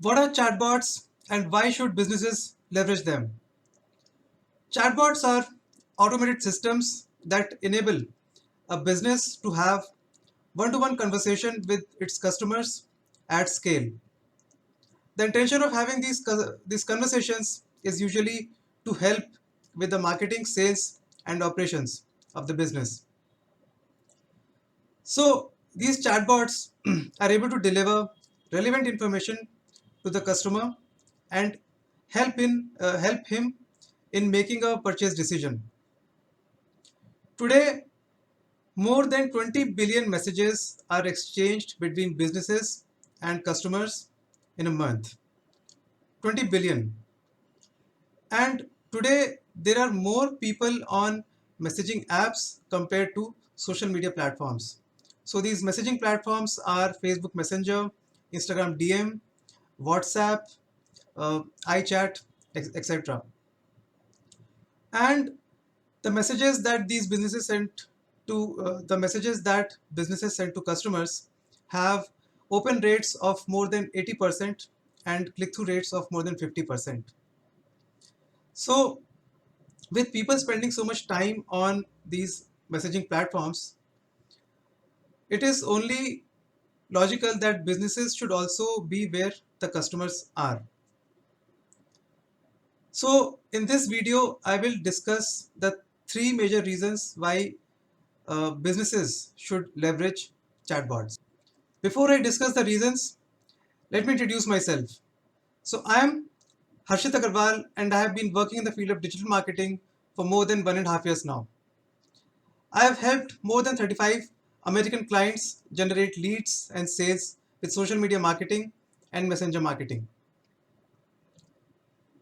What are chatbots and why should businesses leverage them? Chatbots are automated systems that enable a business to have one-to-one conversation with its customers at scale. The intention of having these conversations is usually to help with the marketing, sales, and operations of the business. So these chatbots are able to deliver relevant information to the customer and help him in making a purchase decision. Today, more than 20 billion messages are exchanged between businesses and customers in a month. 20 billion. And today there are more people on messaging apps compared to social media platforms. So these messaging platforms are Facebook Messenger, Instagram DM, WhatsApp, iChat, etc. And the messages that these businesses sent the messages that businesses send to customers have open rates of more than 80% and click-through rates of more than 50%. So with people spending so much time on these messaging platforms, it is only logical that businesses should also be where the customers are. So in this video, I will discuss the three major reasons why businesses should leverage chatbots. Before I discuss the reasons, let me introduce myself. So I am Harshit Agarwal and I have been working in the field of digital marketing for more than 1.5 years now. I have helped more than 35 American clients generate leads and sales with social media marketing and messenger marketing.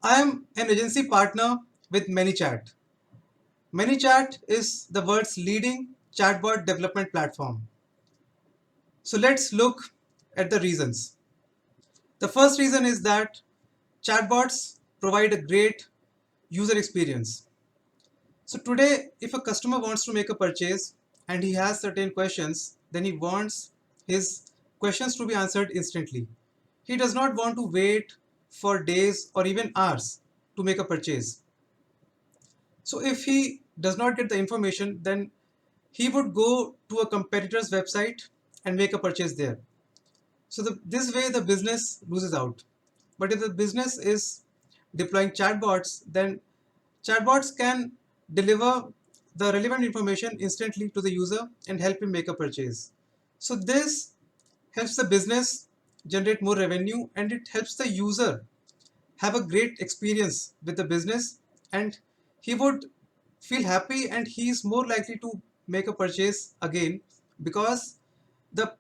I am an agency partner with ManyChat. ManyChat is the world's leading chatbot development platform. So let's look at the reasons. The first reason is that chatbots provide a great user experience. So today, if a customer wants to make a purchase and he has certain questions, then he wants his questions to be answered instantly. He does not want to wait for days or even hours to make a purchase. So if he does not get the information, then he would go to a competitor's website and make a purchase there. So this way the business loses out. But if the business is deploying chatbots, then chatbots can deliver the relevant information instantly to the user and help him make a purchase. So this helps the business generate more revenue and it helps the user have a great experience with the business and he would feel happy and he is more likely to make a purchase again because the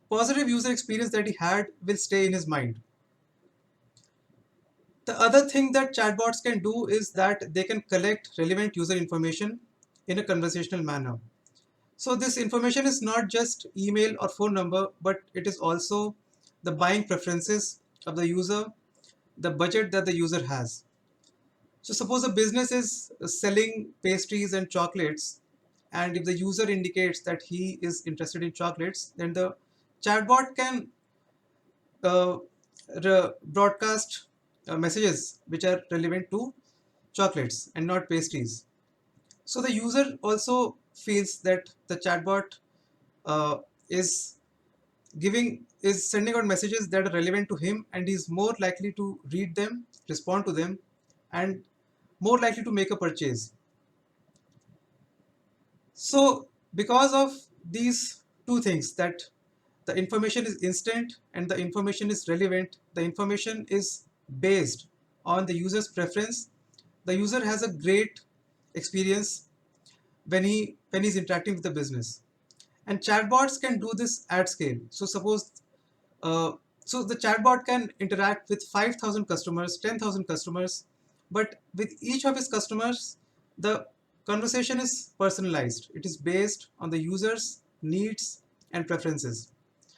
positive user experience that he had will stay in his mind. The other thing that chatbots can do is that they can collect relevant user information in a conversational manner. So this information is not just email or phone number, but it is also the buying preferences of the user, the budget that the user has. So suppose a business is selling pastries and chocolates, and if the user indicates that he is interested in chocolates, then the chatbot can uh, broadcast messages which are relevant to chocolates and not pastries. So the user also feels that the chatbot uh, is is sending out messages that are relevant to him and is more likely to read them, respond to them, and more likely to make a purchase. So because of these two things, that the information is instant and the information is relevant, the information is based on the user's preference, the user has a great experience when he's interacting with the business. And chatbots can do this at scale. So suppose uh, so the chatbot can interact with 5,000 customers, 10,000 customers, but with each of his customers, the conversation is personalized. It is based on the user's needs and preferences.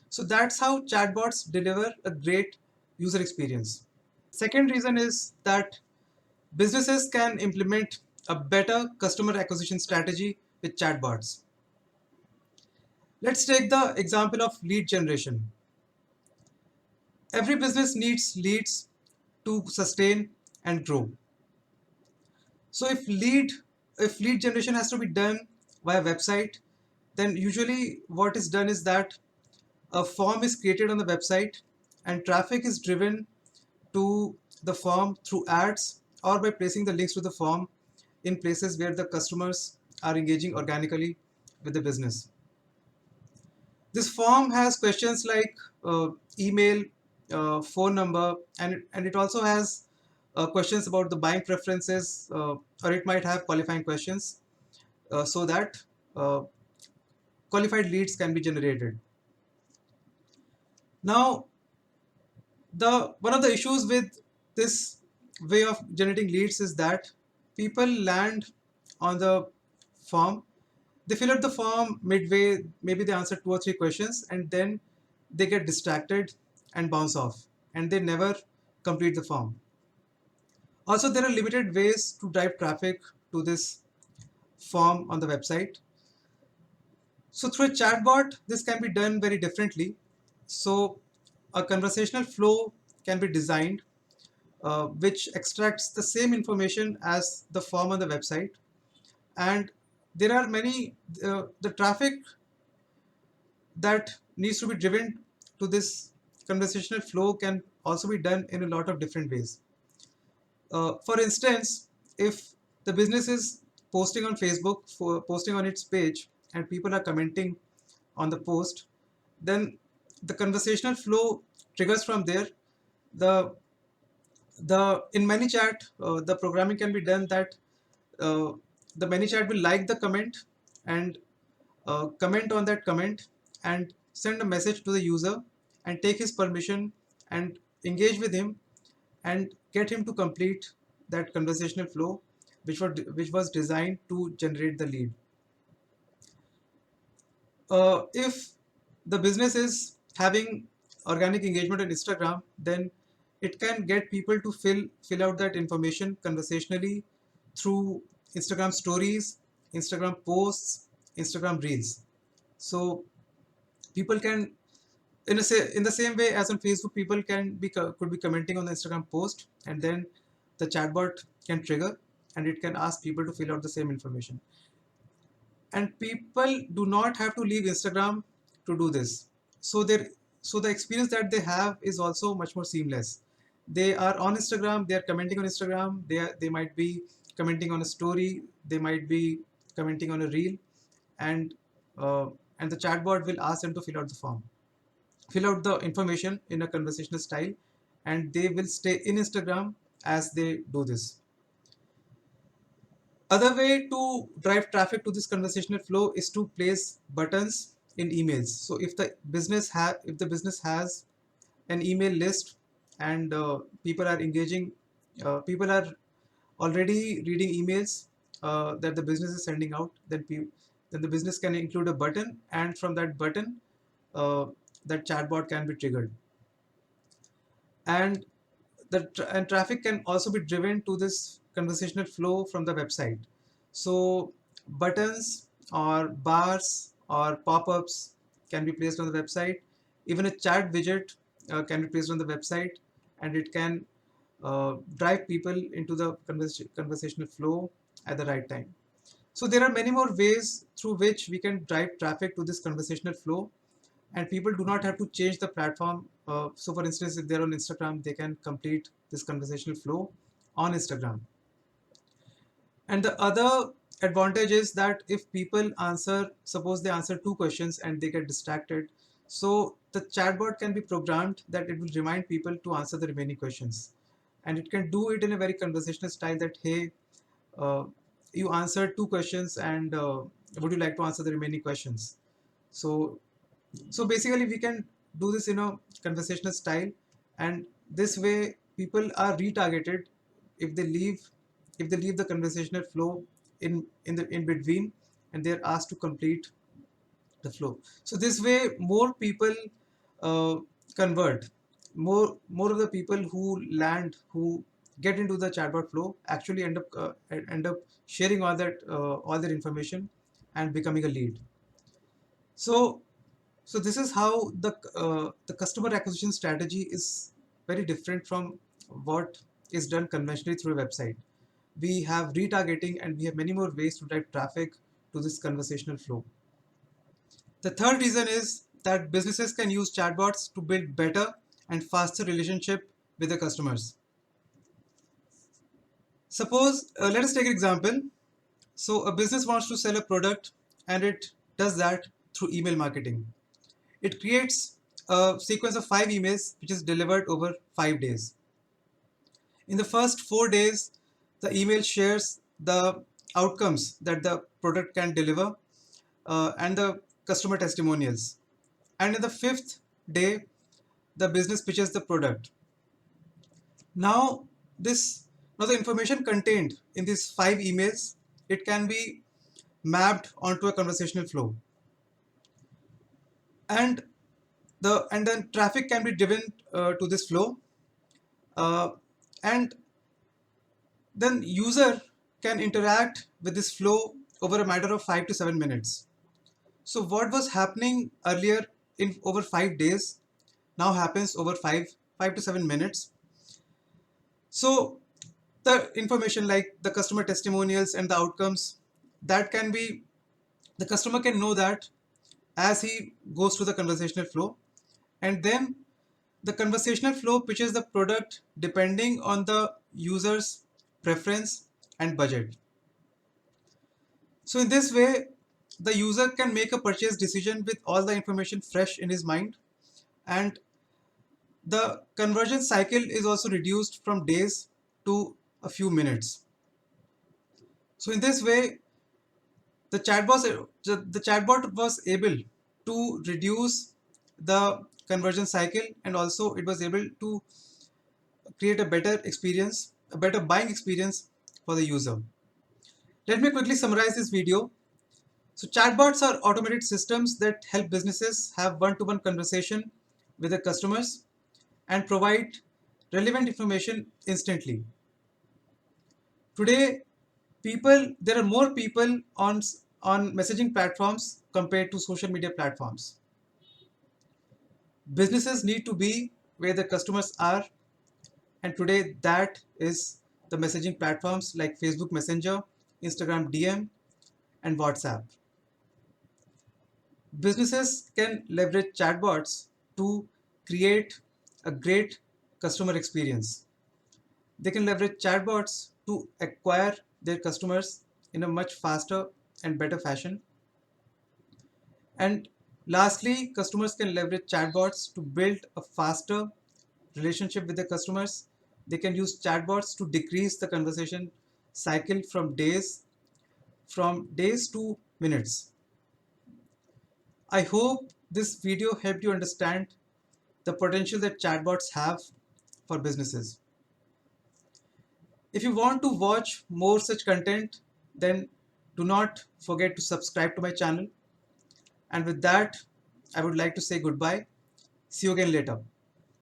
So that's how chatbots deliver a great user experience. Second reason is that businesses can implement a better customer acquisition strategy with chatbots. Let's take the example of lead generation. Every business needs leads to sustain and grow. So if lead generation has to be done via website, then usually what is done is that a form is created on the website and traffic is driven to the form through ads or by placing the links to the form in places where the customers are engaging organically with the business. This form has questions like email, phone number, and it also has questions about the buying preferences, or it might have qualifying questions so that uh, qualified leads can be generated. Now, the one of the issues with this way of generating leads is that people land on the form, they fill out the form midway, maybe they answer two or three questions, and then they get distracted and bounce off, and they never complete the form. Also, there are limited ways to drive traffic to this form on the website. So through a chatbot, this can be done very differently. So a conversational flow can be designed which extracts the same information as the form on the website. And there are many, the traffic that needs to be driven to this conversational flow can also be done in a lot of different ways. For instance, if the business is posting on Facebook, for posting on its page, and people are commenting on the post, then the conversational flow triggers from there. The in ManyChat, the programming can be done that uh, the ManyChat will like the comment and comment on that comment and send a message to the user and take his permission and engage with him and get him to complete that conversational flow which was designed to generate the lead. If the business is having organic engagement on Instagram, then it can get people to fill out that information conversationally through Instagram stories, Instagram posts, Instagram reels. So people can, in the same way as on Facebook, people could be commenting on the Instagram post, and then the chatbot can trigger and it can ask people to fill out the same information. And people do not have to leave Instagram to do this. So the experience that they have is also much more seamless. They are on Instagram, they are commenting on Instagram, they might be commenting on a story, they might be commenting on a reel, and uh, and the chatbot will ask them to fill out the form, fill out the information in a conversational style, and they will stay in Instagram as they do this. Other way to drive traffic to this conversational flow is to place buttons in emails. So if the business has an email list and people are engaging, people are already reading emails that the business is sending out, then the business can include a button, and from that button, uh, that chatbot can be triggered. And and traffic can also be driven to this conversational flow from the website. So buttons or bars or pop-ups can be placed on the website. Even a chat widget can be placed on the website, and it can drive people into the conversational flow at the right time. So there are many more ways through which we can drive traffic to this conversational flow, and people do not have to change the platform. So for instance, if they're on Instagram, they can complete this conversational flow on Instagram. And the other advantage is that if people answer, suppose they answer two questions and they get distracted, so the chatbot can be programmed that it will remind people to answer the remaining questions, and it can do it in a very conversational style that, hey, uh, you answered two questions, and would you like to answer the remaining questions? So so basically we can do this in a conversational style, and this way people are retargeted if they leave the conversational flow in between, and they're asked to complete the flow. So this way more people uh, convert, more of the people who get into the chatbot flow actually end up sharing all their information and becoming a lead. So So this is how the customer acquisition strategy is very different from what is done conventionally through a website. We have retargeting and we have many more ways to drive traffic to this conversational flow. The third reason is that businesses can use chatbots to build better and faster relationship with the customers. Suppose, let us take an example. So a business wants to sell a product and it does that through email marketing. It creates a sequence of 5 emails which is delivered over 5 days. In the first 4 days, the email shares the outcomes that the product can deliver and the customer testimonials. And in the fifth day, the business pitches the product. Now, this now the information contained in these 5 emails, it can be mapped onto a conversational flow, and then traffic can be driven to this flow, uh, and then user can interact with this flow over a matter of 5 to 7 minutes. So what was happening earlier in over 5 days now happens over five to 7 minutes. So the information like the customer testimonials and the outcomes, that can be, the customer can know that as he goes through the conversational flow, and then the conversational flow pitches the product depending on the user's preference and budget. So in this way, the user can make a purchase decision with all the information fresh in his mind, and the conversion cycle is also reduced from days to a few minutes. So in this way, the chatbot was able to reduce the conversion cycle, and also it was able to create a better experience, a better buying experience for the user. Let me quickly summarize this video. So chatbots are automated systems that help businesses have one-to-one conversation with their customers and provide relevant information instantly. Today, there are more people on messaging platforms compared to social media platforms. Businesses need to be where the customers are, and today that is the messaging platforms like Facebook Messenger, Instagram DM, and WhatsApp. Businesses can leverage chatbots to create a great customer experience. They can leverage chatbots to acquire their customers in a much faster and better fashion. And lastly, customers can leverage chatbots to build a faster relationship with their customers. They can use chatbots to decrease the conversation cycle from days to minutes. I hope this video helped you understand the potential that chatbots have for businesses. If you want to watch more such content, then do not forget to subscribe to my channel. And with that, I would like to say goodbye. See you again later.